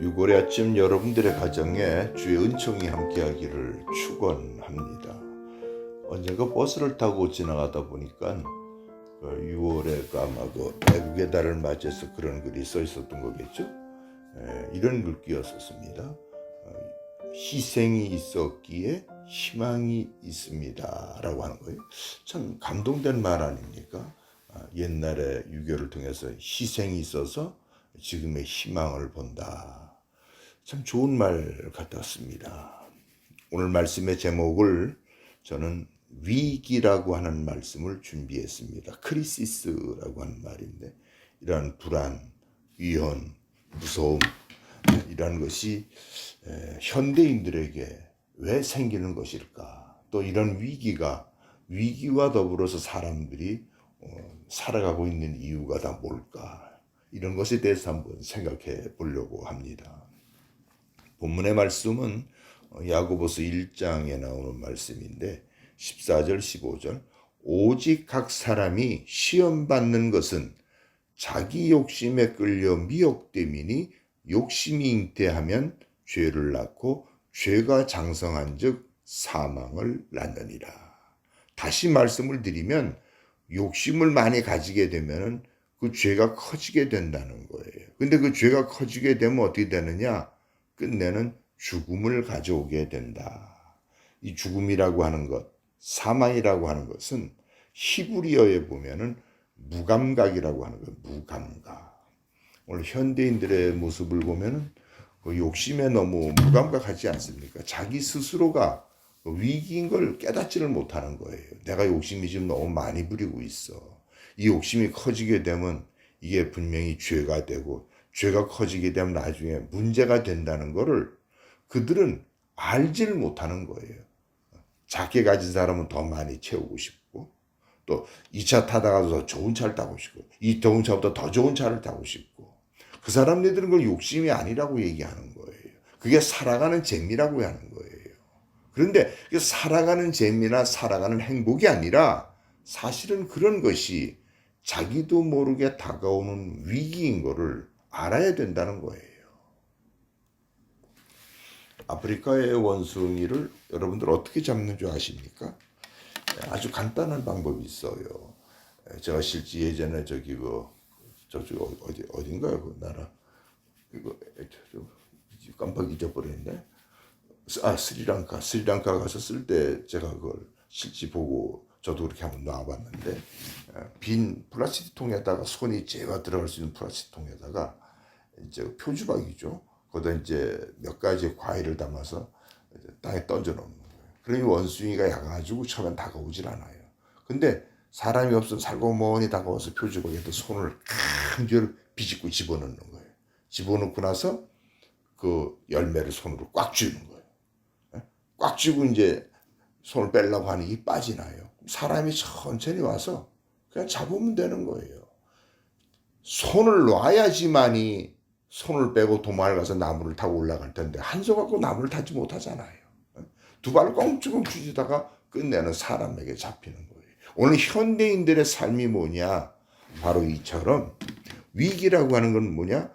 6월의 아침 여러분들의 가정에 주의 은총이 함께하기를 축원합니다. 언젠가 버스를 타고 지나가다 보니까 6월에 아마 애국의 달을 맞이해서 그런 글이 써 있었던 거겠죠. 이런 글귀였었습니다. 희생이 있었기에 희망이 있습니다 라고 하는 거예요. 참 감동된 말 아닙니까? 옛날에 유교를 통해서 희생이 있어서 지금의 희망을 본다. 참 좋은 말 같았습니다. 오늘 말씀의 제목을 저는 위기라고 하는 말씀을 준비했습니다. 크리시스라고 하는 말인데, 이러한 불안, 위험, 무서움, 이러한 것이 현대인들에게 왜 생기는 것일까? 또 이런 위기와 더불어서 사람들이 살아가고 있는 이유가 다 뭘까? 이런 것에 대해서 한번 생각해 보려고 합니다. 본문의 말씀은 야고보서 1장에 나오는 말씀인데 14절 15절 오직 각 사람이 시험 받는 것은 자기 욕심에 끌려 미혹됨이니 욕심이 잉태하면 죄를 낳고 죄가 장성한 즉 사망을 낳느니라. 다시 말씀을 드리면 욕심을 많이 가지게 되면 그 죄가 커지게 된다는 거예요. 근데 그 죄가 커지게 되면 어떻게 되느냐? 끝내는 죽음을 가져오게 된다. 이 죽음이라고 하는 것, 사망이라고 하는 것은 히브리어에 보면은 무감각이라고 하는 거예요. 무감각. 오늘 현대인들의 모습을 보면은 그 욕심에 너무 무감각하지 않습니까? 자기 스스로가 위기인 걸 깨닫지를 못하는 거예요. 내가 욕심이 지금 너무 많이 부리고 있어. 이 욕심이 커지게 되면 이게 분명히 죄가 되고 죄가 커지게 되면 나중에 문제가 된다는 거를 그들은 알지를 못하는 거예요. 작게 가진 사람은 더 많이 채우고 싶고 또 2차 타다가도 더 좋은 차를 타고 싶고 이 좋은 차보다 더 좋은 차를 타고 싶고 그 사람들은 그걸 욕심이 아니라고 얘기하는 거예요. 그게 살아가는 재미라고 하는 거예요. 그런데 살아가는 재미나 살아가는 행복이 아니라 사실은 그런 것이 자기도 모르게 다가오는 위기인 거를 알아야 된다는 거예요. 아프리카의 원숭이를 여러분들 어떻게 잡는 줄 아십니까? 아주 간단한 방법이 있어요. 제가 실제 예전에 저쪽 어딘가요 그 나라 깜빡 잊어버렸네. 스리랑카 가서 쓸 때 제가 그걸 실제 보고 저도 그렇게 한번 놔봤는데 빈 플라스틱 통에다가 손이 제가 들어갈 수 있는 플라스틱 통에다가 이제 표주박이죠. 거기다 이제 몇 가지 과일을 담아서 땅에 던져 놓는 거예요. 그러니 원숭이가 약가지고 처음엔 다가오질 않아요. 근데 사람이 없으면 살고머니 다가와서 표주박에다 손을 강제로 비집고 집어넣는 거예요. 집어넣고 나서 그 열매를 손으로 꽉 쥐는 거예요. 꽉 쥐고 이제 손을 빼려고 하니 이 빠지나요? 사람이 천천히 와서 그냥 잡으면 되는 거예요. 손을 놔야지만이 손을 빼고 도망을 가서 나무를 타고 올라갈 텐데 한 손 갖고 나무를 타지 못하잖아요. 두 발을 꽁충 쥐다가 끝내는 사람에게 잡히는 거예요. 오늘 현대인들의 삶이 뭐냐? 바로 이처럼 위기라고 하는 건 뭐냐?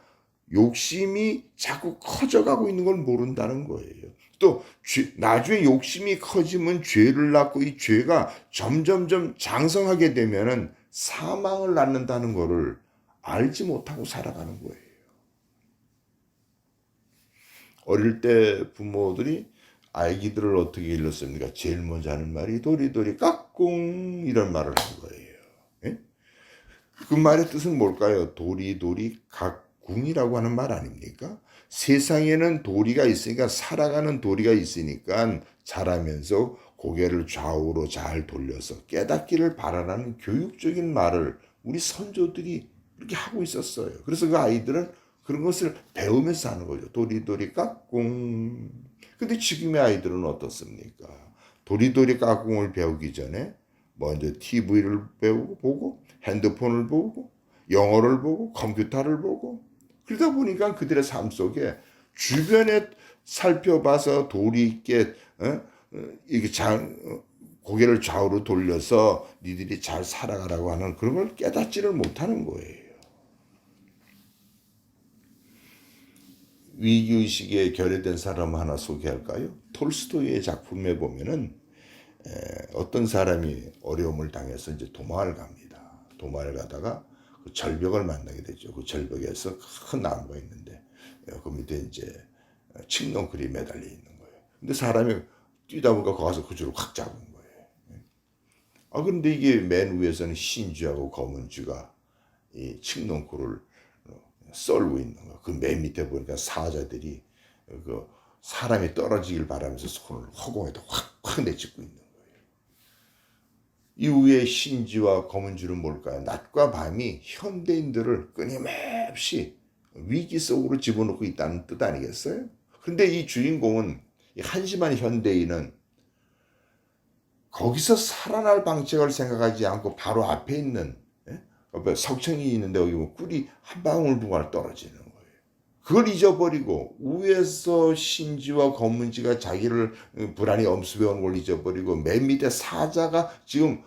욕심이 자꾸 커져가고 있는 걸 모른다는 거예요. 또 나중에 욕심이 커지면 죄를 낳고 이 죄가 점점점 장성하게 되면은 사망을 낳는다는 거를 알지 못하고 살아가는 거예요. 어릴 때 부모들이 아기들을 어떻게 일렀습니까? 제일 먼저 하는 말이 도리도리 까꿍 이런 말을 한 거예요. 예? 그 말의 뜻은 뭘까요? 도리도리 각궁이라고 하는 말 아닙니까? 세상에는 도리가 있으니까 살아가는 도리가 있으니까 자라면서 고개를 좌우로 잘 돌려서 깨닫기를 바라라는 교육적인 말을 우리 선조들이 이렇게 하고 있었어요. 그래서 그 아이들은 그런 것을 배우면서 하는 거죠. 도리도리 까꿍. 근데 지금의 아이들은 어떻습니까? 도리도리 까꿍을 배우기 전에 먼저 TV를 보고 핸드폰을 보고 영어를 보고 컴퓨터를 보고 그러다 보니까 그들의 삶 속에 주변에 살펴봐서 도리 있게 이렇게 고개를 좌우로 돌려서 니들이 잘 살아가라고 하는 그런 걸 깨닫지를 못하는 거예요. 위기의식에 결여된 사람 하나 소개할까요? 톨스토이의 작품에 보면은 어떤 사람이 어려움을 당해서 이제 도망을 갑니다. 도망을 가다가 그 절벽을 만나게 되죠. 그 절벽에서 큰 나무가 있는데 그 밑에 이제 칡농쿨이 매달려 있는 거예요. 근데 사람이 뛰다 보니까 거기서 그 줄을 확 잡은 거예요. 그런데 이게 맨 위에서는 흰 쥐하고 검은 쥐가 이 칡농쿨을 썰고 있는 거예요. 그 맨 밑에 보니까 사자들이 그 사람이 떨어지길 바라면서 손을 허공에다 확 내찍고 있는 거예요. 이 위에 흰 쥐와 검은 쥐는 뭘까요? 낮과 밤이 현대인들을 끊임없이 위기 속으로 집어넣고 있다는 뜻 아니겠어요? 근데 이 주인공은, 이 한심한 현대인은 거기서 살아날 방책을 생각하지 않고 바로 앞에 있는 석청이 있는데 여기 뭐 꿀이 한 방울 분갈 떨어지는 거예요. 그걸 잊어버리고 위에서 신지와 검은지가 자기를 불안히 엄습해 오는 걸 잊어버리고 맨 밑에 사자가 지금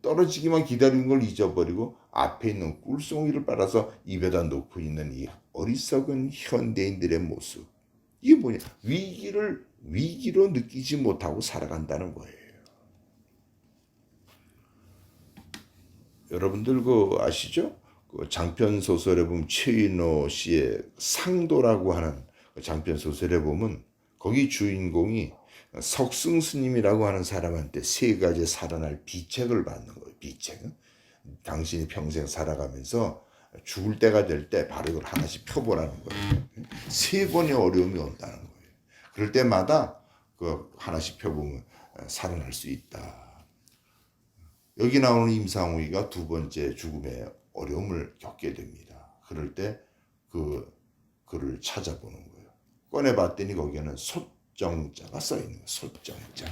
떨어지기만 기다리는 걸 잊어버리고 앞에 있는 꿀송이를 빨아서 입에다 놓고 있는 이 어리석은 현대인들의 모습. 이게 뭐냐? 위기로 느끼지 못하고 살아간다는 거예요. 여러분들 그 아시죠? 그 장편 소설에 보면 최인호 씨의 상도라고 하는 장편 소설에 보면 거기 주인공이 석승 스님이라고 하는 사람한테 세 가지 살아날 비책을 받는 거예요. 비책은 당신이 평생 살아가면서 죽을 때가 될 때 바로 이걸 하나씩 펴보라는 거예요. 세 번의 어려움이 온다는 거예요. 그럴 때마다 그 하나씩 펴보면 살아날 수 있다. 여기 나오는 임상우이가 두 번째 죽음의 어려움을 겪게 됩니다. 그럴 때 그 글을 찾아보는 거예요. 꺼내봤더니 거기에는 소정자가 써있는 거예요. 소정자.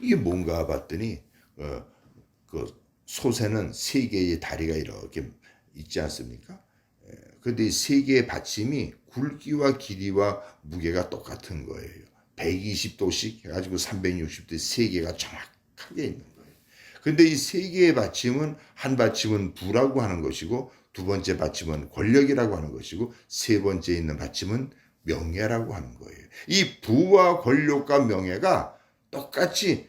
이게 뭔가 봤더니 그 솥에는 세 개의 다리가 이렇게 있지 않습니까? 그런데 이 세 개의 받침이 굵기와 길이와 무게가 똑같은 거예요. 120도씩 해가지고 360도 세 개가 정확하게 있는 거예요. 근데 이 세 개의 받침은 한 받침은 부라고 하는 것이고 두 번째 받침은 권력이라고 하는 것이고 세 번째 있는 받침은 명예라고 하는 거예요. 이 부와 권력과 명예가 똑같이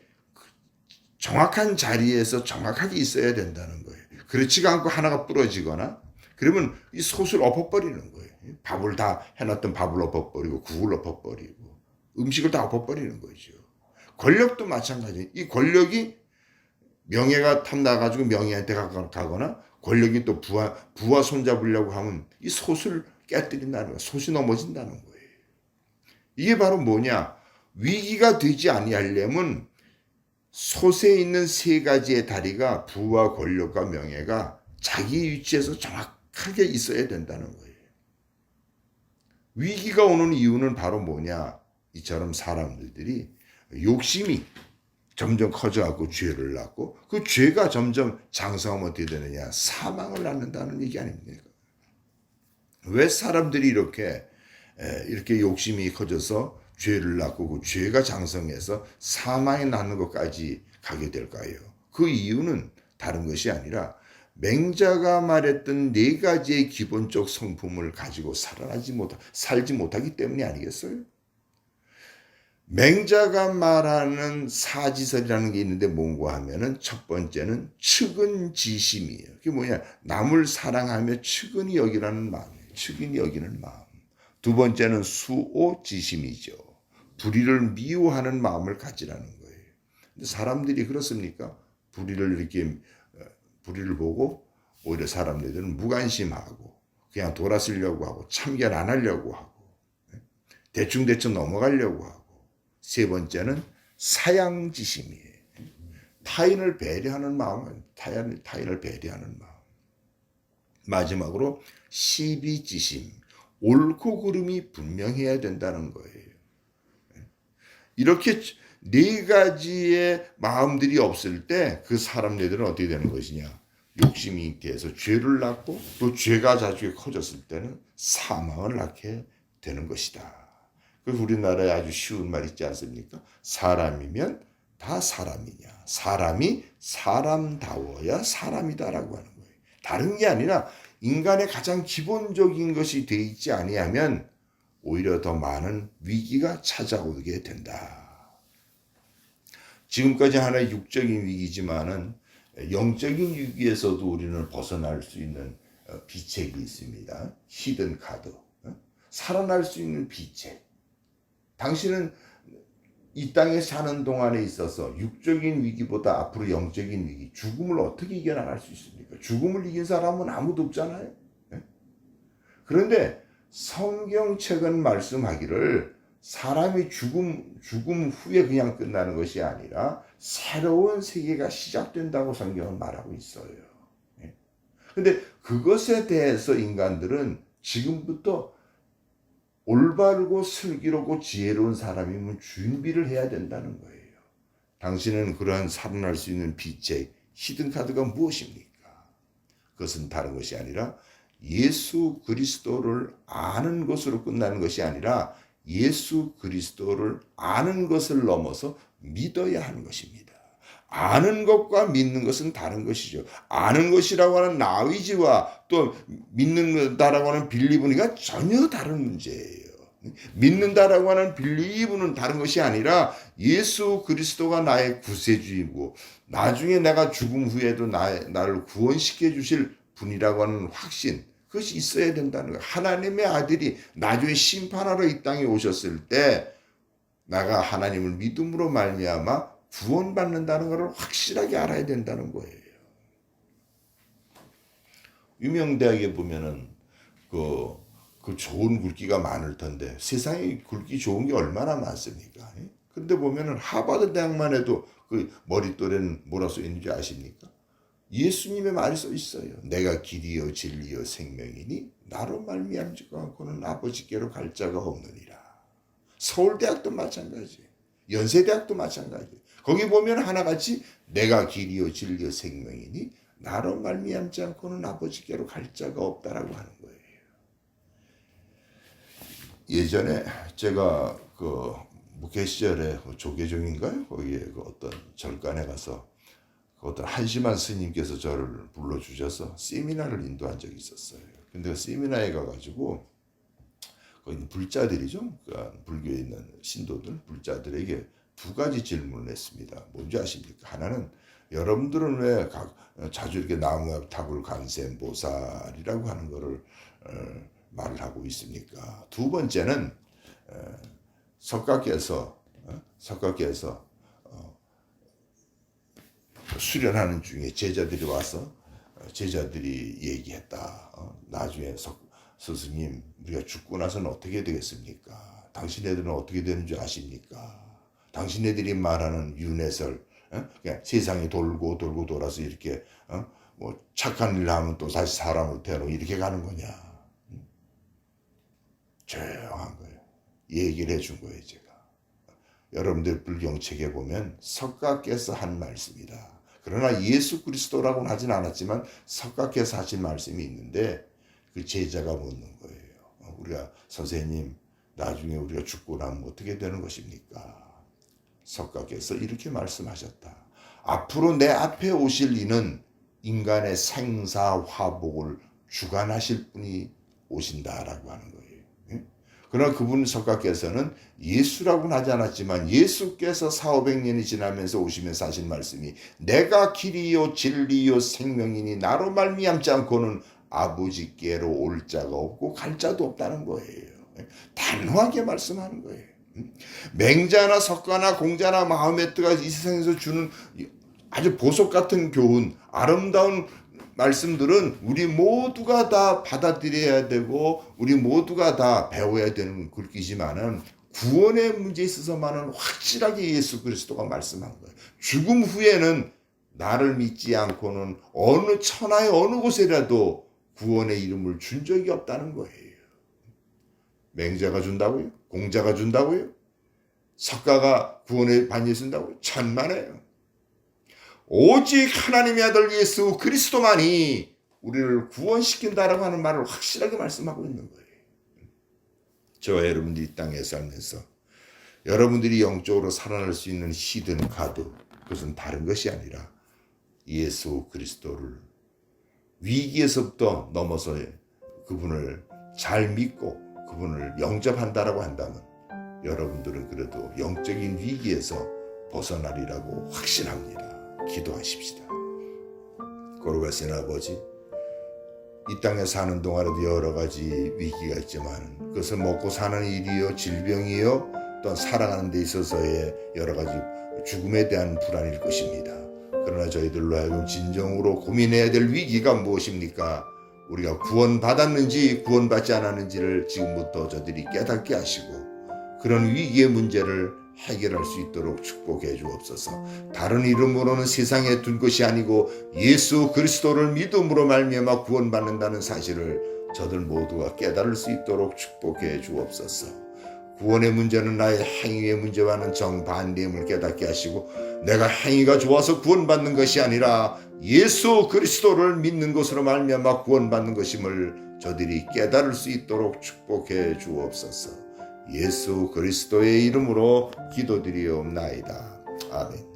정확한 자리에서 정확하게 있어야 된다는 거예요. 그렇지가 않고 하나가 부러지거나 그러면 이 솥을 엎어버리는 거예요. 밥을 다 해놨던 밥을 엎어버리고 국을 엎어버리고 음식을 다 엎어버리는 거죠. 권력도 마찬가지예요. 이 권력이 명예가 탐나가지고 명예한테 가거나 권력이 또 부와 손잡으려고 하면 이 솥을 깨뜨린다는 거예요. 솥이 넘어진다는 거예요. 이게 바로 뭐냐? 위기가 되지 아니하려면 솥에 있는 세 가지의 다리가 부와 권력과 명예가 자기 위치에서 정확하게 있어야 된다는 거예요. 위기가 오는 이유는 바로 뭐냐? 이처럼 사람들이 욕심이 점점 커져갖고 죄를 낳고 그 죄가 점점 장성하면 어떻게 되느냐? 사망을 낳는다는 얘기 아닙니까? 왜 사람들이 이렇게 욕심이 커져서 죄를 낳고 그 죄가 장성해서 사망에 낳는 것까지 가게 될까요? 그 이유는 다른 것이 아니라 맹자가 말했던 네 가지의 기본적 성품을 가지고 살지 못하기 때문이 아니겠어요? 맹자가 말하는 사지설이라는 게 있는데 뭔가 하면은 첫 번째는 측은지심이에요. 그게 뭐냐? 남을 사랑하며 측은히 여기라는 마음이에요. 측은히 여기는 마음. 두 번째는 수오지심이죠. 불의를 미워하는 마음을 가지라는 거예요. 근데 사람들이 그렇습니까? 불의를 보고 오히려 사람들은 무관심하고 그냥 돌아서려고 하고 참견 안 하려고 하고 대충 넘어가려고 하고 세 번째는 사양지심이에요. 타인을 배려하는 마음은 타인을 배려하는 마음. 마지막으로 시비지심, 옳고 그름이 분명해야 된다는 거예요. 이렇게 네 가지의 마음들이 없을 때 그 사람들은 어떻게 되는 것이냐? 욕심이 돼서 죄를 낳고 또 죄가 자주 커졌을 때는 사망을 낳게 되는 것이다. 그래서 우리나라에 아주 쉬운 말 있지 않습니까? 사람이면 다 사람이냐. 사람이 사람다워야 사람이다라고 하는 거예요. 다른 게 아니라 인간의 가장 기본적인 것이 돼 있지 아니하면 오히려 더 많은 위기가 찾아오게 된다. 지금까지 하나의 육적인 위기지만은 영적인 위기에서도 우리는 벗어날 수 있는 비책이 있습니다. 히든 카드. 살아날 수 있는 비책. 당신은 이 땅에 사는 동안에 있어서 육적인 위기보다 앞으로 영적인 위기, 죽음을 어떻게 이겨나갈 수 있습니까? 죽음을 이긴 사람은 아무도 없잖아요. 그런데 성경책은 말씀하기를 사람이 죽음 후에 그냥 끝나는 것이 아니라 새로운 세계가 시작된다고 성경은 말하고 있어요. 그런데 그것에 대해서 인간들은 지금부터 올바르고 슬기롭고 지혜로운 사람이면 준비를 해야 된다는 거예요. 당신은 그러한 살아날 수 있는 빛의 히든카드가 무엇입니까? 그것은 다른 것이 아니라 예수 그리스도를 아는 것으로 끝나는 것이 아니라 예수 그리스도를 아는 것을 넘어서 믿어야 하는 것입니다. 아는 것과 믿는 것은 다른 것이죠. 아는 것이라고 하는 나위지와 또 믿는다라고 하는 빌리브니가 전혀 다른 문제예요. 믿는다라고 하는 빌리브는 다른 것이 아니라 예수 그리스도가 나의 구세주이고 나중에 내가 죽음 후에도 나를 구원시켜 주실 분이라고 하는 확신, 그것이 있어야 된다는 거예요. 하나님의 아들이 나중에 심판하러 이 땅에 오셨을 때 내가 하나님을 믿음으로 말미암아 구원받는다는 것을 확실하게 알아야 된다는 거예요. 유명대학에 보면은 그 좋은 굵기가 많을 텐데 세상에 굵기 좋은 게 얼마나 많습니까? 근데 보면은 하버드 대학만 해도 그 머릿돌에는 뭐라 써 있는지 아십니까? 예수님의 말이 써 있어요. 내가 길이요 진리요 생명이니 나로 말미암지 않고는 아버지께로 갈 자가 없느니라. 서울대학도 마찬가지, 연세대학도 마찬가지. 거기 보면 하나같이 내가 길이요 진리요 생명이니 나로 말미암지 않고는 아버지께로 갈 자가 없다라고 하는 거예요. 예전에 제가 그 목회 시절에 조계종인가요? 거기에 그 어떤 절간에 가서 그 어떤 한심한 스님께서 저를 불러주셔서 세미나를 인도한 적이 있었어요. 근데 그 세미나에 가가지고 거기 불자들이죠. 그러니까 불교에 있는 신도들, 불자들에게 두 가지 질문을 했습니다. 뭔지 아십니까? 하나는 여러분들은 왜 자주 이렇게 나무에 탑을 간센 보살이라고 하는 거를 말을 하고 있습니까? 두 번째는 석가께서 수련하는 중에 제자들이 와서 제자들이 얘기했다. 나중에 스승님 우리가 죽고 나서는 어떻게 되겠습니까? 당신네들은 어떻게 되는 줄 아십니까? 당신네들이 말하는 윤회설, 그냥 세상이 돌고 돌고 돌아서 이렇게 뭐 착한 일을 하면 또 다시 사람으로 태어나고 이렇게 가는 거냐? 조용한 거예요. 얘기를 해준 거예요, 제가. 여러분들 불경책에 보면 석가께서 한 말씀이다. 그러나 예수 그리스도라고는 하진 않았지만 석가께서 하신 말씀이 있는데 그 제자가 묻는 거예요. 우리가 선생님 나중에 우리가 죽고 나면 어떻게 되는 것입니까? 석가께서 이렇게 말씀하셨다. 앞으로 내 앞에 오실 이는 인간의 생사화복을 주관하실 분이 오신다라고 하는 거예요. 그러나 그분 석가께서는 예수라고는 하지 않았지만 예수께서 400~500년이 지나면서 오시면서 하신 말씀이 내가 길이요 진리요 생명이니 나로 말미암지 않고는 아버지께로 올 자가 없고 갈 자도 없다는 거예요. 단호하게 말씀하는 거예요. 맹자나 석가나 공자나 마호메트가 이 세상에서 주는 아주 보석 같은 교훈, 아름다운 말씀들은 우리 모두가 다 받아들여야 되고 우리 모두가 다 배워야 되는 글귀지만은 구원의 문제에 있어서만은 확실하게 예수 그리스도가 말씀한 거예요. 죽음 후에는 나를 믿지 않고는 어느 천하의 어느 곳에라도 구원의 이름을 준 적이 없다는 거예요. 맹자가 준다고요? 공자가 준다고요? 석가가 구원의 반지에 쓴다고요? 천만에요. 오직 하나님의 아들 예수 그리스도만이 우리를 구원시킨다라고 하는 말을 확실하게 말씀하고 있는 거예요. 저와 여러분들이 이 땅에 살면서 여러분들이 영적으로 살아날 수 있는 히든 카드, 그것은 다른 것이 아니라 예수 그리스도를 위기에서부터 넘어서 그분을 잘 믿고 그분을 영접한다라고 한다면 여러분들은 그래도 영적인 위기에서 벗어나리라고 확신합니다. 기도하십시다. 거룩하신 아버지, 이 땅에 사는 동안에도 여러 가지 위기가 있지만 그것을 먹고 사는 일이요, 질병이요, 또한 살아가는 데 있어서의 여러 가지 죽음에 대한 불안일 것입니다. 그러나 저희들로 하여금 진정으로 고민해야 될 위기가 무엇입니까? 우리가 구원받았는지 구원받지 않았는지를 지금부터 저들이 깨닫게 하시고 그런 위기의 문제를 해결할 수 있도록 축복해 주옵소서. 다른 이름으로는 세상에 둔 것이 아니고 예수 그리스도를 믿음으로 말미암아 구원받는다는 사실을 저들 모두가 깨달을 수 있도록 축복해 주옵소서. 구원의 문제는 나의 행위의 문제와는 정반대임을 깨닫게 하시고 내가 행위가 좋아서 구원받는 것이 아니라 예수 그리스도를 믿는 것으로 말미암아 구원받는 것임을 저들이 깨달을 수 있도록 축복해 주옵소서. 예수 그리스도의 이름으로 기도드리옵나이다. 아멘.